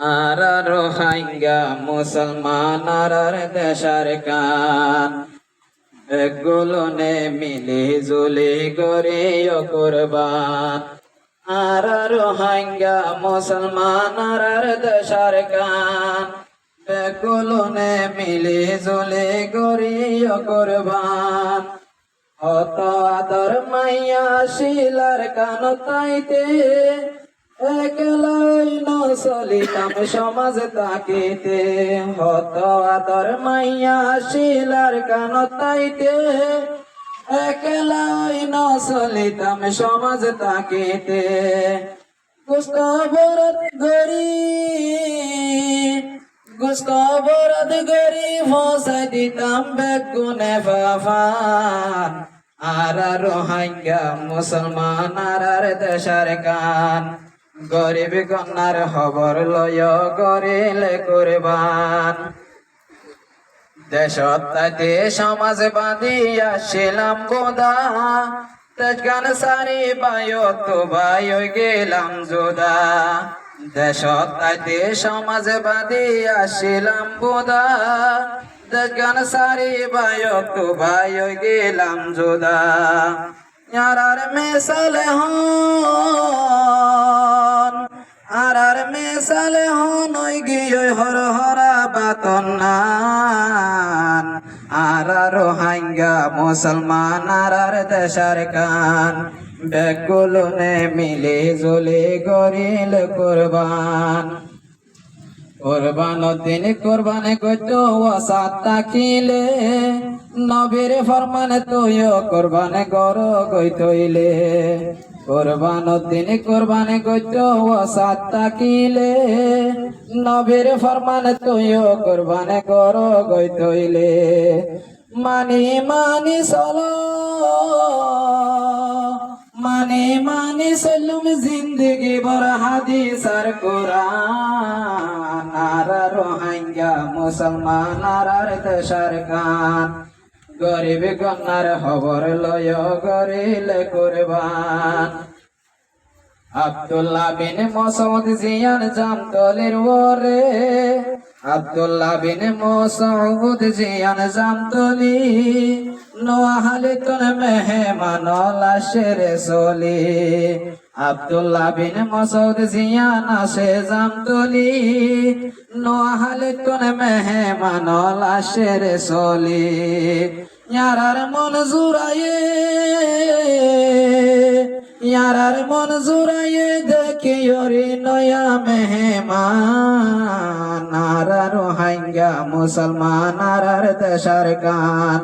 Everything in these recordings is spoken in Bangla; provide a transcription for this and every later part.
আর রোহিঙ্গা মুসলমান আর দেশার কান গুলনে মিলি জুলি গরিয় কুরবান আর রোহিঙ্গা মুসলমান আর দেশার কান গুলনে মিলি জুলি গরিয় কুরবান অত আদর মাইয়া শিলার কান তাইতে একলাই নচলিতাম সমাজ তাকিতে হত আদর মাইয়া শিলার কান তাইতে একলাই নচলিতাম সমাজ তাকিতে গুস্তবরত গরি ফসাই দিতাম বেগুনে বাফান আর রোহিঙ্গা মুসলমান আর দেশার কান গরিব কন্যার খবর লয় গরিলে কুরবান দেশত তাইতে সমাজ বাঁধিয়া ছিলাম বোদা তেজগান সারি বায়ত বাই গেলাম জোদা দেশত তাইতে সমাজ বাঁধিয়া ছিলাম বোদা তেজগান সারি বায়ত বাই গেলাম জোদা यार मिसल हन आर मिसल हन ओई गियो हर हरा बातनान आर रोहिंगा मुसलमान आर देशार कान बेगुलने मिले जुले गरिल कुरबान কুরবানুদ্দিন কুরবানে কইতো ওয়াসাত তাকিলে নবীর ফরমানে তুইও কুরবানে গর কইতইলে কুরবানুদ্দিন কুরবানে কইতো ওয়াসাত তাকিলে নবীর ফরমানে তুইও কুরবানে গর কইতইলে মানি মানি চলো মানি চলুম জিন্দগি বর হাদিস আর কোরআন আর রোহিঙ্গা মুসলমান আর দেশার কান গরিব কন্যার খবর লয় গরিলে কুরবান আব্দুল্লাহ বিন মাসউদ জিয়ান জামতলির ওরে আব্দুল্লাহ বিন মাসউদ জিয়ান জামতলি নোয়াহালি তোর মেহমান লাশের চলি আব্দুল্লাহ বিন মাসউদ জিয়ান আসে জামতলি নোয়াহালি তোর মেহমান লাশের চলি ইয়ারার মন জুরায়ে দেখি ওরে নয়া মেহমান আর রোহিঙ্গা মুসলমান আর দেশার কান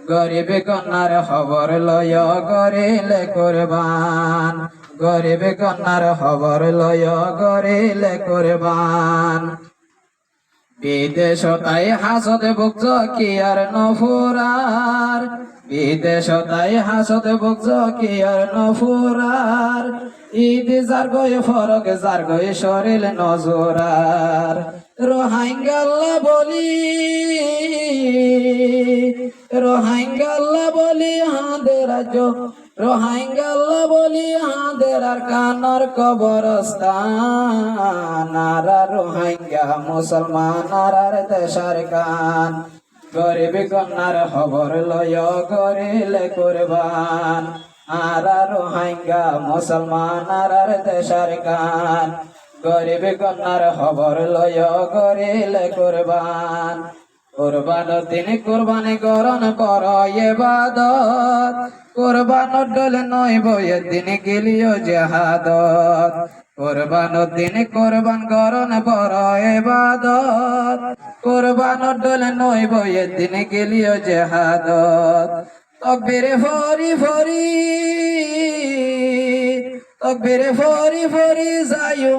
গরিব কন্যার খবর লয় গরিলে কুরবান গরিব কন্যার খবর লয় গরিলে কুরবান বিদেশতাই হাসদ ভুক্ত কি আর নফুরার বিদেশতাই হাসদ ভুক্ত কি আর নফুরার ঈদ যার গয়ে ফরক যার গয়ে শরীর নজরার রোহিঙ্গাল্লা বলি হাঁদে রাজ্য রোহিঙ্গাল্লা বলি হাঁদের আর কানর কবরস্থান আর রোহিঙ্গা মুসলমান আর দেশার কান গরিব কন্যার খবর লয় গরিলে কুরবান আর রোহিঙ্গা মুসলমান আর দেশার কান গরিব কন্যার খবর লয় গরিলে কুরবান কুরবানুদ্দিন কুরবানি করন কর ইবাদত কুরবানুর ডল নয় বয়ে দিন গেলিও জিহাদত কুরবানুদ্দিন কুরবান করন বর ইবাদত কুরবানুর ডল নয় বয়ে দিন গেলিও জিহাদত তকবীরে ফরি ফরি যায়ো